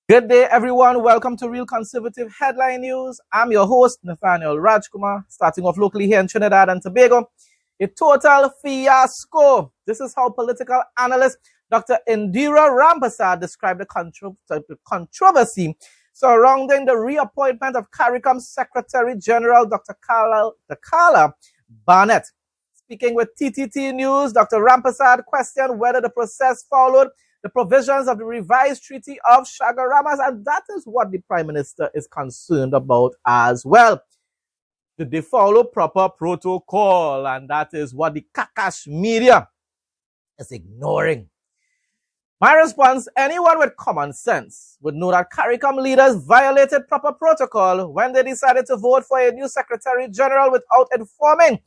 Good day, everyone. Welcome to Real Conservative Headline News. I'm your host, Nathaniel Rajkumar, starting off locally here in Trinidad and Tobago. A total fiasco. This is how political analyst Dr. Indira Rampersad described the controversy surrounding the reappointment of CARICOM Secretary General Dr. Carla Barnett. Speaking with TTT News, Dr. Rampersad questioned whether the process followed the provisions of the revised Treaty of Chaguaramas, and that is what the Prime Minister is concerned about as well. Did they follow proper protocol? And that is what the Kakash media is ignoring. My response, anyone with common sense would know that CARICOM leaders violated proper protocol when they decided to vote for a new Secretary General without informing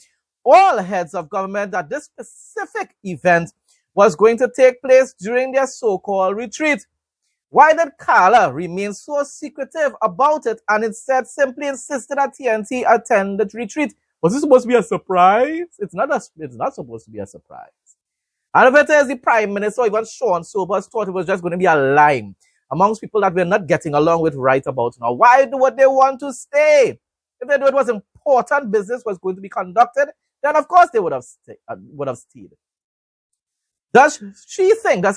all heads of government that this specific event was going to take place during their so-called retreat. Why did Carla remain so secretive about it and instead simply insisted that TNT attend the retreat? Was this supposed to be a surprise? It's not supposed to be a surprise. And if it is, the Prime Minister or even Sean Sobers thought it was just going to be a line amongst people that we're not getting along with right about now. Why would they want to stay? If they knew it was important business was going to be conducted, then of course they would have stayed. Does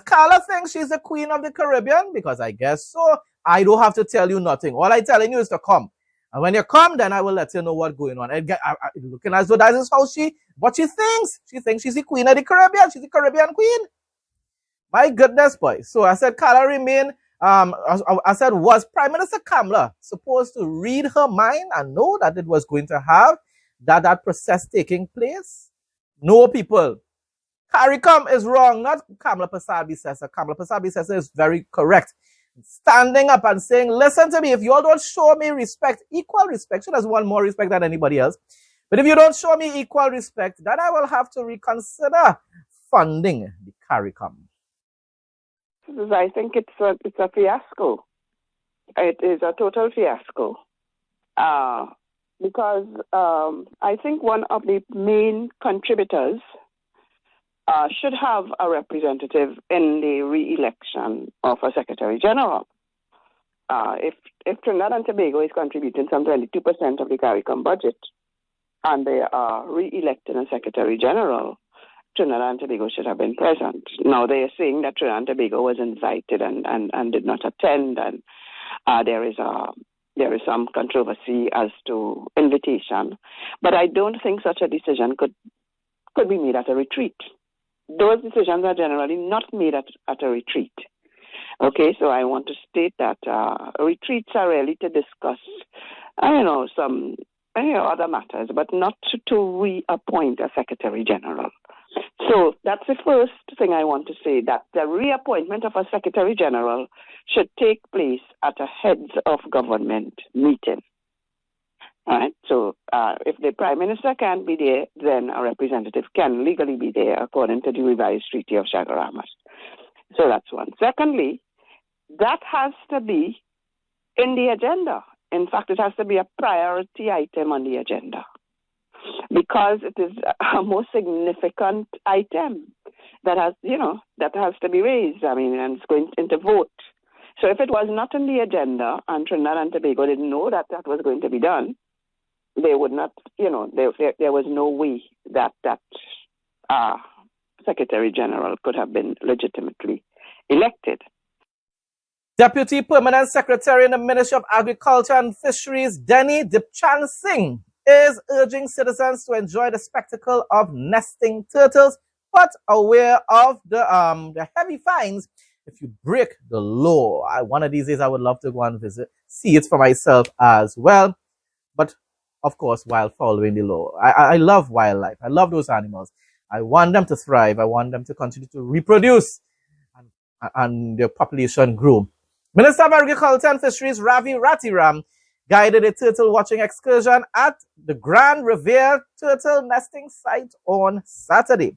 Carla think she's the Queen of the Caribbean? Because I guess so. I don't have to tell you nothing. All I'm telling you is to come. And when you come, then I will let you know what's going on. Looking as though that is how what she thinks. She thinks she's the Queen of the Caribbean. She's the Caribbean Queen. My goodness, boy. So I said, Carla remain, I said, was Prime Minister Kamala supposed to read her mind and know that it was going to have that process taking place? No, people. CARICOM is wrong, not Kamala Persad-Bissessar. Kamala Persad-Bissessar is very correct. Standing up and saying, listen to me, if you all don't show me respect, equal respect, she doesn't want more respect than anybody else. But if you don't show me equal respect, then I will have to reconsider funding the CARICOM. I think it's a fiasco. It is a total fiasco. Because I think one of the main contributors should have a representative in the re-election of a Secretary General. If Trinidad and Tobago is contributing some 22% of the CARICOM budget, and they are re-electing a Secretary General, Trinidad and Tobago should have been present. Now they are saying that Trinidad and Tobago was invited and did not attend, and there is some controversy as to invitation. But I don't think such a decision could be made at a retreat. Those decisions are generally not made at a retreat. Okay, so I want to state that retreats are really to discuss, some other matters, but not to reappoint a Secretary General. So that's the first thing I want to say, that the reappointment of a Secretary General should take place at a heads of government meeting. All right. So if the Prime Minister can't be there, then a representative can legally be there according to the revised Treaty of Chaguaramas. So that's one. Secondly, that has to be in the agenda. In fact, it has to be a priority item on the agenda because it is a most significant item that has to be raised. I mean, and it's going into vote. So if it was not in the agenda and Trinidad and Tobago didn't know that was going to be done, they would not, there was no way that Secretary General could have been legitimately elected. Deputy Permanent Secretary in the Ministry of Agriculture and Fisheries, Denny Dipchan Singh, is urging citizens to enjoy the spectacle of nesting turtles, but aware of the heavy fines if you break the law. One of these days I would love to go and see it for myself as well. But of course, while following the law. I love wildlife. I love those animals. I want them to thrive. I want them to continue to reproduce and their population grow. Minister of Agriculture and Fisheries Ravi Ratiram guided a turtle watching excursion at the Grand Revere turtle nesting site on Saturday.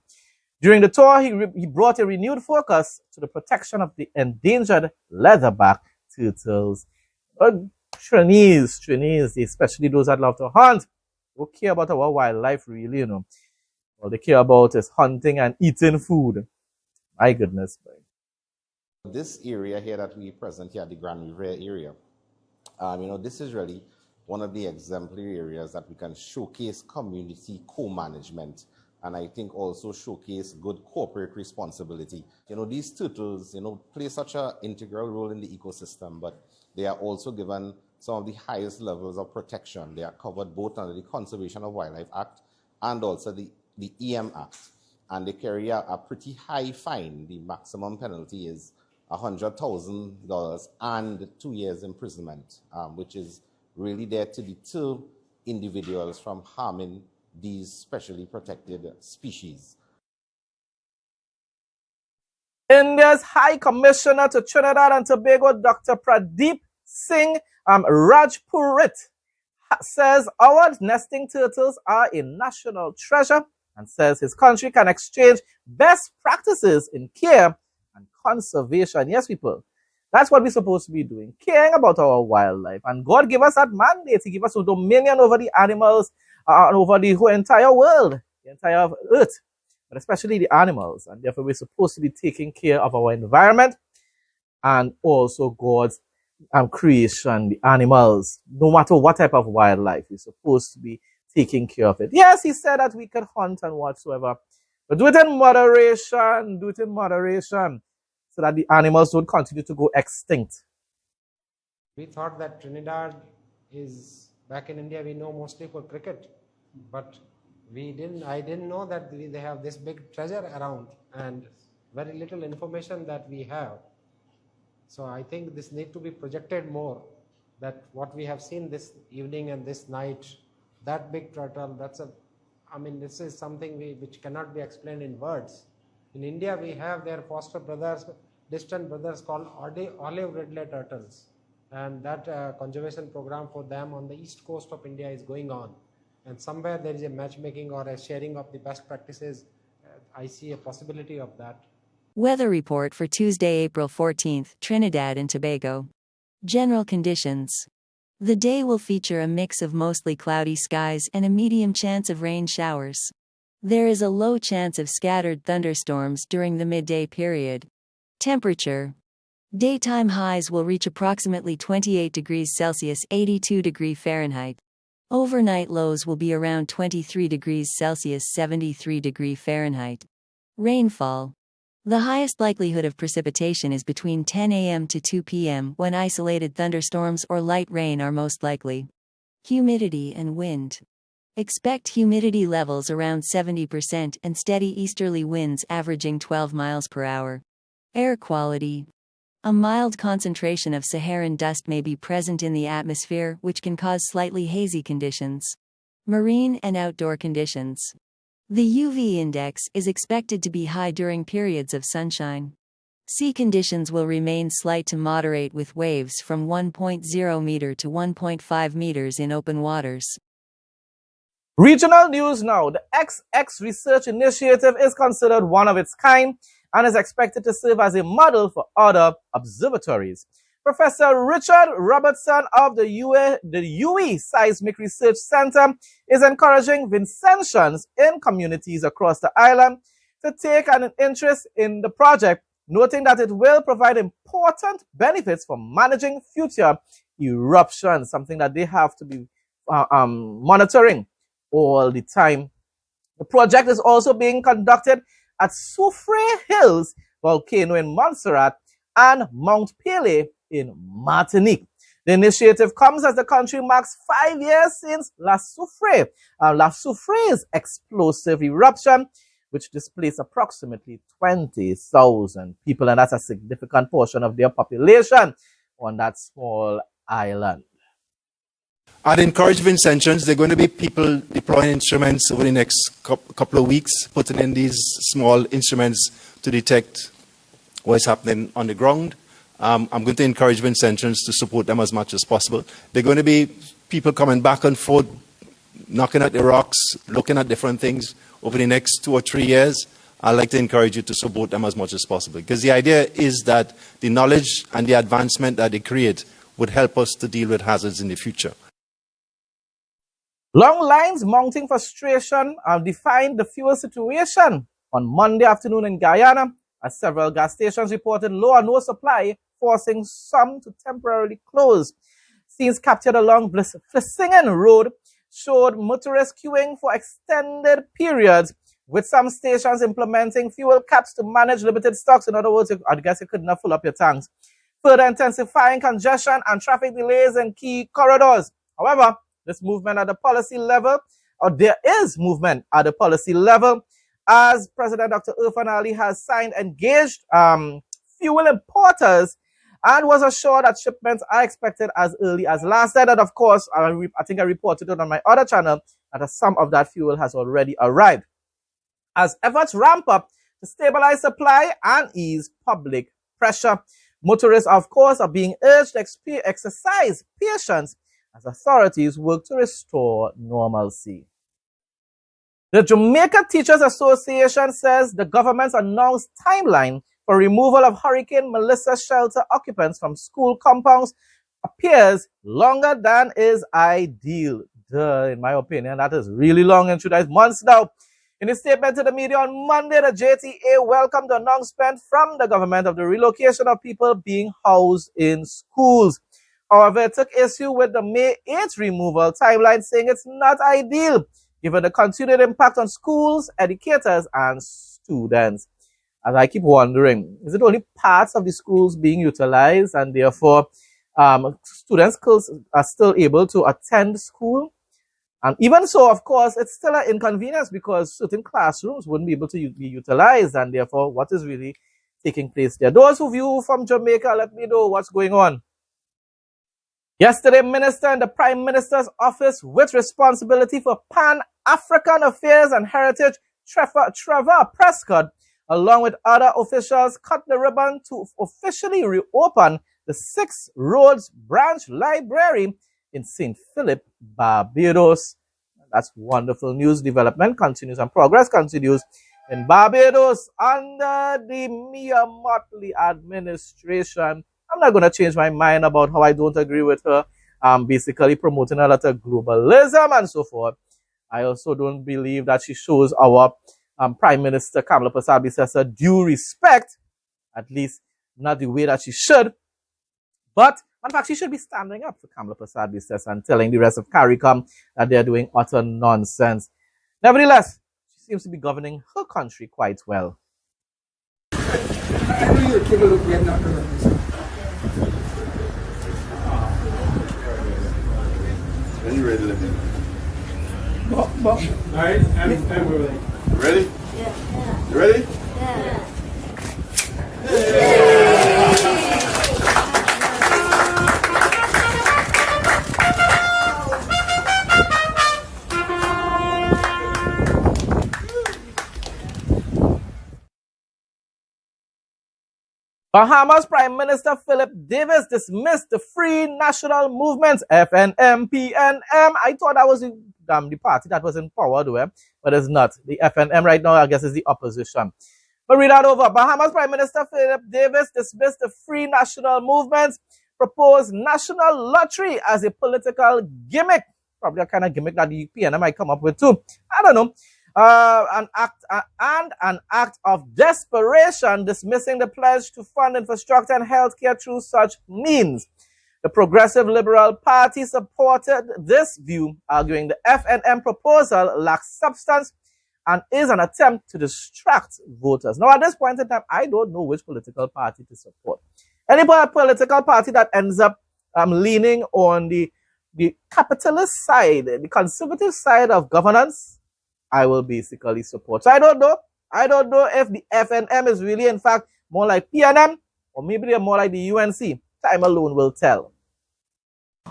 During the tour, he brought a renewed focus to the protection of the endangered leatherback turtles. Chinese, especially those that love to hunt, who care about our wildlife really, All they care about is hunting and eating food. My goodness, boy. This area here that we present here, the Grand River area, this is really one of the exemplary areas that we can showcase community co-management, and I think also showcase good corporate responsibility. These turtles, play such an integral role in the ecosystem, but they are also given some of the highest levels of protection. They are covered both under the Conservation of Wildlife Act and also the EM Act, and they carry a pretty high fine. The maximum penalty is $100,000 and 2 years imprisonment, which is really there to deter individuals from harming these specially protected species. India's High Commissioner to Trinidad and Tobago, Dr. Pradeep Singh Rajpurit, says our nesting turtles are a national treasure and says his country can exchange best practices in care and conservation. Yes, people, that's what we're supposed to be doing, caring about our wildlife. And God gave us that mandate. He gave us a dominion over the animals and over the whole entire world, the entire earth, but especially the animals. And therefore, we're supposed to be taking care of our environment and also God's creation, the animals, no matter what type of wildlife. We're supposed to be taking care of it. Yes, he said that we could hunt and whatsoever, but do it in moderation, so that the animals don't continue to go extinct. We thought that Trinidad is, back in India, we know mostly for cricket, but I didn't know that they have this big treasure around and very little information that we have. So I think this needs to be projected more, that what we have seen this evening and this night, that big turtle, this is something which cannot be explained in words. In India, we have their foster brothers, distant brothers called olive ridley turtles. And that conservation program for them on the east coast of India is going on. And somewhere there is a matchmaking or a sharing of the best practices. I see a possibility of that. Weather report for Tuesday, April 14th, Trinidad and Tobago. General conditions. The day will feature a mix of mostly cloudy skies and a medium chance of rain showers. There is a low chance of scattered thunderstorms during the midday period. Temperature. Daytime highs will reach approximately 28 degrees Celsius, 82 degrees Fahrenheit. Overnight lows will be around 23 degrees Celsius, 73 degrees Fahrenheit. Rainfall. The highest likelihood of precipitation is between 10 a.m. to 2 p.m. when isolated thunderstorms or light rain are most likely. Humidity and wind. Expect humidity levels around 70% and steady easterly winds averaging 12 miles per hour. Air quality. A mild concentration of Saharan dust may be present in the atmosphere, which can cause slightly hazy conditions. Marine and outdoor conditions. The UV index is expected to be high during periods of sunshine. Sea conditions will remain slight to moderate with waves from 1.0 meter to 1.5 meters in open waters. Regional news now. The XX Research Initiative is considered one of its kind and is expected to serve as a model for other observatories. Professor Richard Robertson of the UE Seismic Research Center is encouraging Vincentians in communities across the island to take an interest in the project, noting that it will provide important benefits for managing future eruptions, something that they have to be monitoring all the time. The project is also being conducted at Soufrière Hills volcano in Montserrat and Mount Pelée in Martinique. The initiative comes as the country marks 5 years since La Soufrière's explosive eruption, which displaced approximately 20,000 people, and that's a significant portion of their population on that small island. I'd encourage Vincentians. There are going to be people deploying instruments over the next couple of weeks, putting in these small instruments to detect what's happening on the ground. I'm going to encourage Vincentians to support them as much as possible. There are going to be people coming back and forth, knocking at the rocks, looking at different things over the next 2 or 3 years. I'd like to encourage you to support them as much as possible, because the idea is that the knowledge and the advancement that they create would help us to deal with hazards in the future. Long lines mounting frustration defined the fuel situation on Monday afternoon in Guyana as several gas stations reported low or no supply, forcing some to temporarily close. Scenes captured along Flissingen Road showed motorists queuing for extended periods, with some stations implementing fuel caps to manage limited stocks. In other words, I guess you couldn't fill up your tanks, further intensifying congestion and traffic delays in key corridors. However, this movement at the policy level, or there is movement at the policy level, as President Dr. Irfan Ali has signed engaged fuel importers and was assured that shipments are expected as early as last night. And of course, I think I reported it on my other channel that some of that fuel has already arrived. As efforts ramp up to stabilize supply and ease public pressure, motorists, of course, are being urged to exercise patience as authorities work to restore normalcy. The Jamaica Teachers Association says the government's announced timeline for removal of Hurricane Melissa shelter occupants from school compounds appears longer than is ideal. In my opinion, that is really long and should have months now. In a statement to the media on Monday, the JTA welcomed the announcement from the government of the relocation of people being housed in schools. However, it took issue with the May 8th removal timeline, saying it's not ideal, given the continued impact on schools, educators, and students. As I keep wondering, is it only parts of the schools being utilized and therefore students are still able to attend school? And even so, of course, it's still an inconvenience because certain classrooms wouldn't be able to be utilized, and therefore what is really taking place there? Those who view from Jamaica, let me know what's going on. Yesterday, Minister in the Prime Minister's office with responsibility for Pan-African Affairs and Heritage, Trevor Prescott, along with other officials, cut the ribbon to officially reopen the 6 Roads Branch Library in St. Philip, Barbados. That's wonderful news. Development continues and progress continues in Barbados under the Mia Mottley administration. I'm not going to change my mind about how I don't agree with her basically promoting a lot of globalism and so forth. I also don't believe that she shows our Prime Minister Kamala Persad-Bissessar due respect, at least not the way that she should. But in fact, she should be standing up for Kamala Persad-Bissessar and telling the rest of CARICOM that they're doing utter nonsense. Nevertheless, she seems to be governing her country quite well. Are you ready to live in? All right, I'm ready. Ready? Yeah. You ready? Yeah. Bahamas Prime Minister Philip Davis dismissed the Free National Movement, FNM, PNM. I thought that was the party that was in power, though, but it's not. The FNM right now, I guess, is the opposition. But read that over. Bahamas Prime Minister Philip Davis dismissed the Free National Movement's proposed national lottery as a political gimmick. Probably a kind of gimmick that the PNM might come up with too. I don't know. An act of desperation, dismissing the pledge to fund infrastructure and healthcare through such means. The Progressive Liberal Party supported this view, arguing the FNM proposal lacks substance and is an attempt to distract voters. Now, at this point in time, I don't know which political party to support. Any political party that ends up leaning on the capitalist side, the conservative side of governance, I will basically support. So I don't know. I don't know if the FNM is really, in fact, more like PNM or maybe they're more like the UNC. Time alone will tell.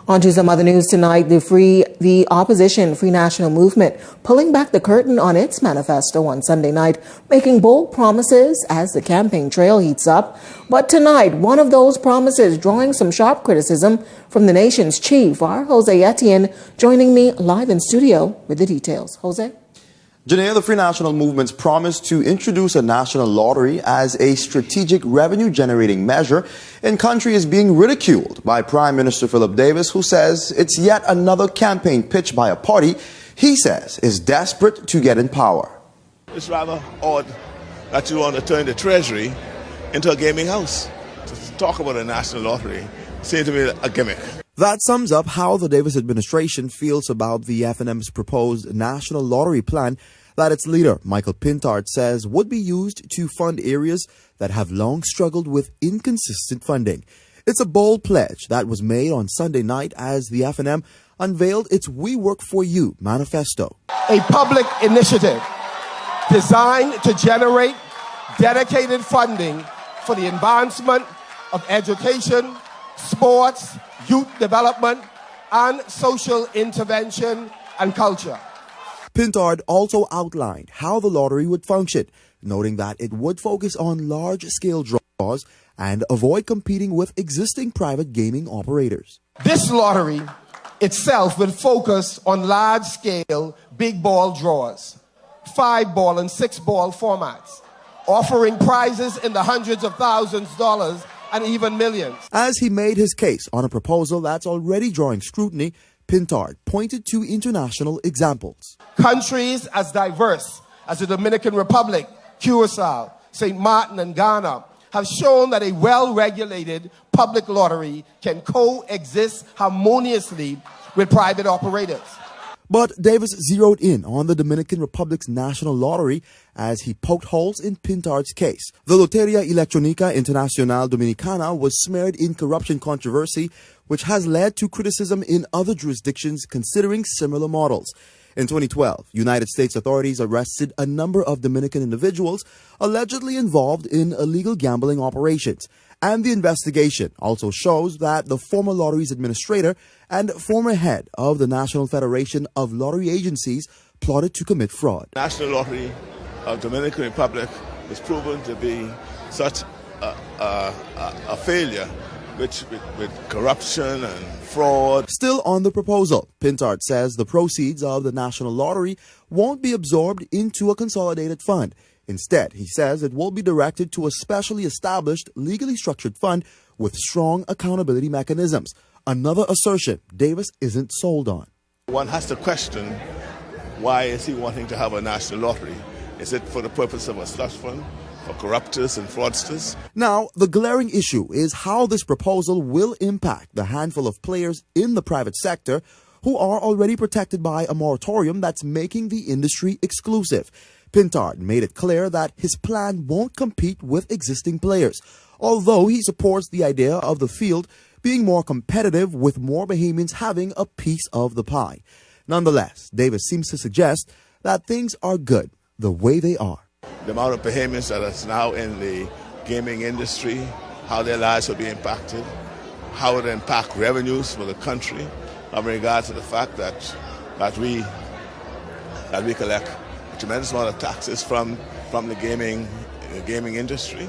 On to some other news tonight. The opposition Free National Movement pulling back the curtain on its manifesto on Sunday night, making bold promises as the campaign trail heats up. But tonight, one of those promises drawing some sharp criticism from the nation's chief. Our Jose Etienne joining me live in studio with the details. Jose? Janelle, the Free National Movement's promise to introduce a national lottery as a strategic revenue-generating measure in country is being ridiculed by Prime Minister Philip Davis, who says it's yet another campaign pitch by a party he says is desperate to get in power. It's rather odd that you want to turn the Treasury into a gaming house. To talk about a national lottery seems to be a gimmick. That sums up how the Davis administration feels about the FNM's proposed national lottery plan that its leader, Michael Pintard, says would be used to fund areas that have long struggled with inconsistent funding. It's a bold pledge that was made on Sunday night as the FNM unveiled its We Work For You manifesto. A public initiative designed to generate dedicated funding for the advancement of education, sports, youth development, and social intervention and culture. Pintard also outlined how the lottery would function, noting that it would focus on large-scale draws and avoid competing with existing private gaming operators. This lottery itself will focus on large-scale big ball draws, 5-ball and 6-ball formats, offering prizes in the hundreds of thousands of dollars and even millions. As he made his case on a proposal that's already drawing scrutiny, Pintard pointed to international examples. Countries as diverse as the Dominican Republic, Curacao, St. Martin, and Ghana have shown that a well-regulated public lottery can coexist harmoniously with private operators. But Davis zeroed in on the Dominican Republic's national lottery as he poked holes in Pintard's case. The Loteria Electrónica Internacional Dominicana was smeared in corruption controversy, which has led to criticism in other jurisdictions considering similar models. In 2012, United States authorities arrested a number of Dominican individuals allegedly involved in illegal gambling operations. And the investigation also shows that the former lottery's administrator and former head of the National Federation of Lottery Agencies plotted to commit fraud. National Lottery of Dominican Republic was proven to be such a failure with corruption and fraud. Still on the proposal, Pintard says the proceeds of the National Lottery won't be absorbed into a consolidated fund. Instead, he says it will be directed to a specially established, legally structured fund with strong accountability mechanisms. Another assertion Davis isn't sold on. One has to question, why is he wanting to have a national lottery? Is it for the purpose of a slush fund for corruptors and fraudsters? Now, the glaring issue is how this proposal will impact the handful of players in the private sector who are already protected by a moratorium that's making the industry exclusive. Pintard made it clear that his plan won't compete with existing players, although he supports the idea of the field being more competitive with more Bahamians having a piece of the pie. Nonetheless, Davis seems to suggest that things are good the way they are. The amount of Bahamians that is now in the gaming industry, how their lives will be impacted, how it will impact revenues for the country, in regards to the fact that we collect a tremendous amount of taxes from the gaming industry.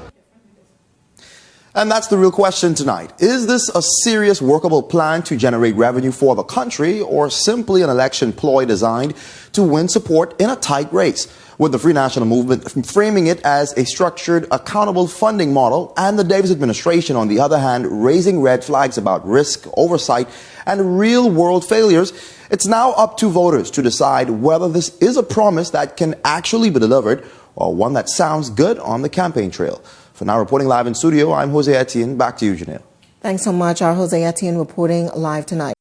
And that's the real question tonight. Is this a serious workable plan to generate revenue for the country, or simply an election ploy designed to win support in a tight race? With the Free National Movement framing it as a structured, accountable funding model, and the Davis administration, on the other hand, raising red flags about risk, oversight, and real-world failures, it's now up to voters to decide whether this is a promise that can actually be delivered, or one that sounds good on the campaign trail. For now, reporting live in studio, I'm Jose Etienne. Back to you, Janelle. Thanks so much. Our Jose Etienne reporting live tonight.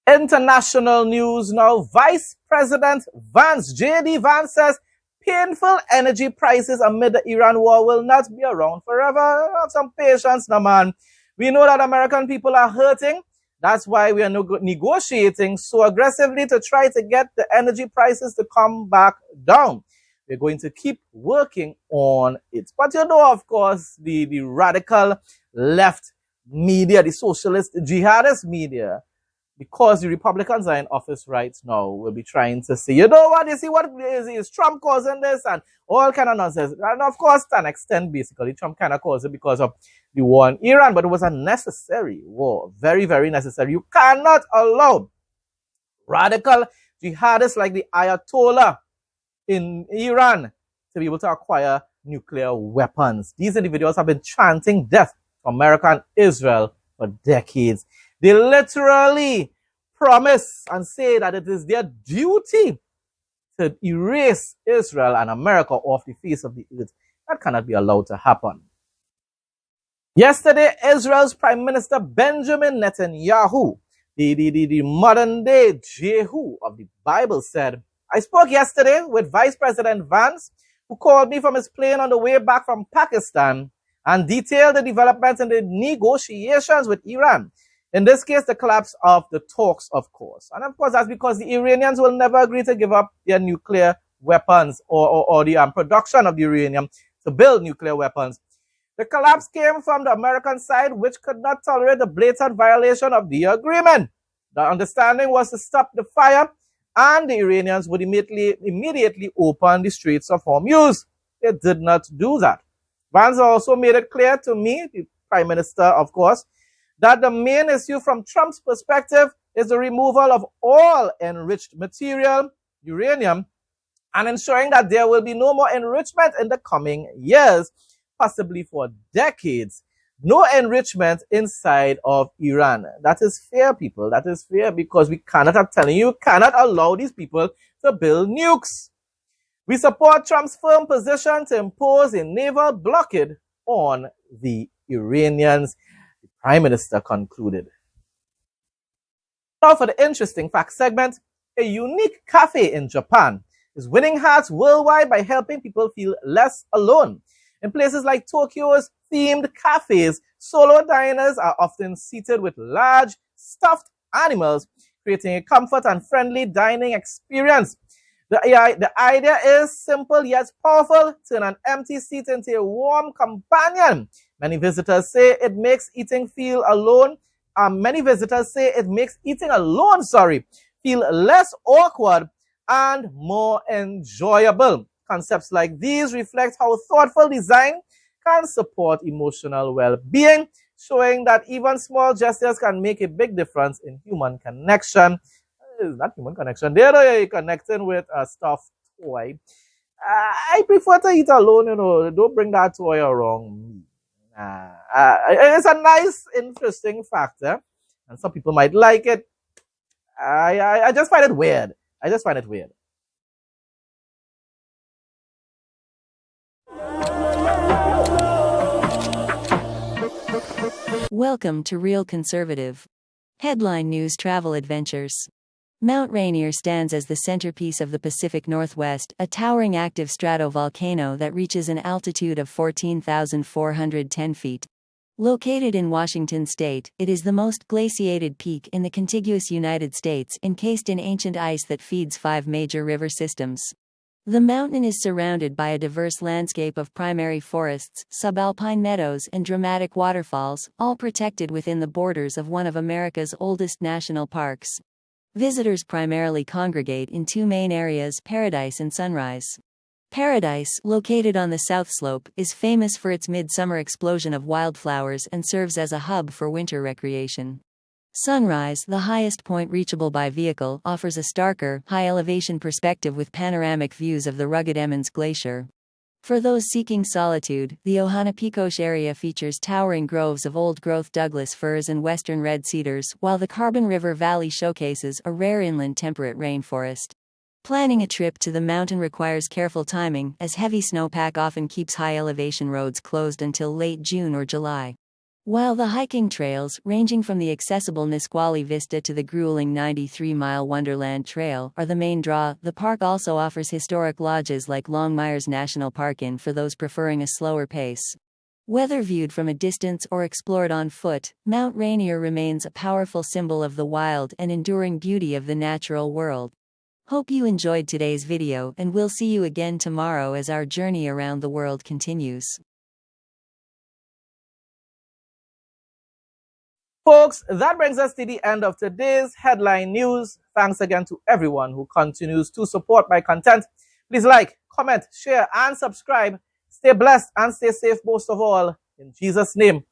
International news now. Vice President Vance, J.D. Vance, says painful energy prices amid the Iran war will not be around forever. Have some patience now, man. We know that American people are hurting. That's why we are negotiating so aggressively to try to get the energy prices to come back down. We're going to keep working on it. But you know, of course, the radical left media, the socialist jihadist media, because the Republicans are in office right now, will be trying to say, you know what, you see what is Trump causing this and all kind of nonsense. And of course, to an extent, basically, Trump kind of caused it because of the war in Iran, but it was a necessary war, very, very necessary. You cannot allow radical jihadists like the Ayatollah in Iran to be able to acquire nuclear weapons. These individuals have been chanting death to America and Israel for decades. They literally promise and say that it is their duty to erase Israel and America off the face of the earth. That cannot be allowed to happen. Yesterday, Israel's Prime Minister Benjamin Netanyahu, the modern day Jehu of the Bible, said, I spoke yesterday with Vice President Vance, who called me from his plane on the way back from Pakistan and detailed the developments in the negotiations with Iran. In this case, the collapse of the talks, of course. And of course, that's because the Iranians will never agree to give up their nuclear weapons or the production of the uranium to build nuclear weapons. The collapse came from the American side, which could not tolerate the blatant violation of the agreement. The understanding was to stop the fire, and the Iranians would immediately open the Straits of Hormuz. They did not do that. Vance also made it clear to me, the Prime Minister, of course, that the main issue from Trump's perspective is the removal of all enriched material, uranium, and ensuring that there will be no more enrichment in the coming years, possibly for decades. No enrichment inside of Iran. That is fair, people. That is fair, because we cannot, I'm telling you, cannot allow these people to build nukes. We support Trump's firm position to impose a naval blockade on the Iranians, the Prime Minister concluded. Now for the interesting fact segment, a unique cafe in Japan is winning hearts worldwide by helping people feel less alone. In places like Tokyo's themed cafes, solo diners are often seated with large stuffed animals, creating a comfort and friendly dining experience. The idea is simple yet powerful: turn an empty seat into a warm companion. Many visitors say it makes eating alone feel less awkward and more enjoyable. Concepts like these reflect how thoughtful design can support emotional well-being, showing that even small gestures can make a big difference in human connection. It's not human connection. They're connecting with a stuffed toy. I prefer to eat alone, Don't bring that toy around me. It's a nice, interesting factor, and some people might like it. I just find it weird. Welcome to Real Conservative. Headline News Travel Adventures. Mount Rainier stands as the centerpiece of the Pacific Northwest, a towering active stratovolcano that reaches an altitude of 14,410 feet. Located in Washington state, it is the most glaciated peak in the contiguous United States, encased in ancient ice that feeds 5 major river systems. The mountain is surrounded by a diverse landscape of primary forests, subalpine meadows, and dramatic waterfalls, all protected within the borders of one of America's oldest national parks. Visitors primarily congregate in 2 main areas, Paradise and Sunrise. Paradise, located on the south slope, is famous for its midsummer explosion of wildflowers and serves as a hub for winter recreation. Sunrise, the highest point reachable by vehicle, offers a starker, high-elevation perspective with panoramic views of the rugged Emmons Glacier. For those seeking solitude, the Ohanapikosh area features towering groves of old-growth Douglas firs and western red cedars, while the Carbon River Valley showcases a rare inland temperate rainforest. Planning a trip to the mountain requires careful timing, as heavy snowpack often keeps high-elevation roads closed until late June or July. While the hiking trails, ranging from the accessible Nisqually Vista to the grueling 93-mile Wonderland Trail, are the main draw, the park also offers historic lodges like Longmire's National Park Inn for those preferring a slower pace. Whether viewed from a distance or explored on foot, Mount Rainier remains a powerful symbol of the wild and enduring beauty of the natural world. Hope you enjoyed today's video, and we'll see you again tomorrow as our journey around the world continues. Folks, that brings us to the end of today's headline news. Thanks again to everyone who continues to support my content. Please like, comment, share, and subscribe. Stay blessed and stay safe most of all. In Jesus' name.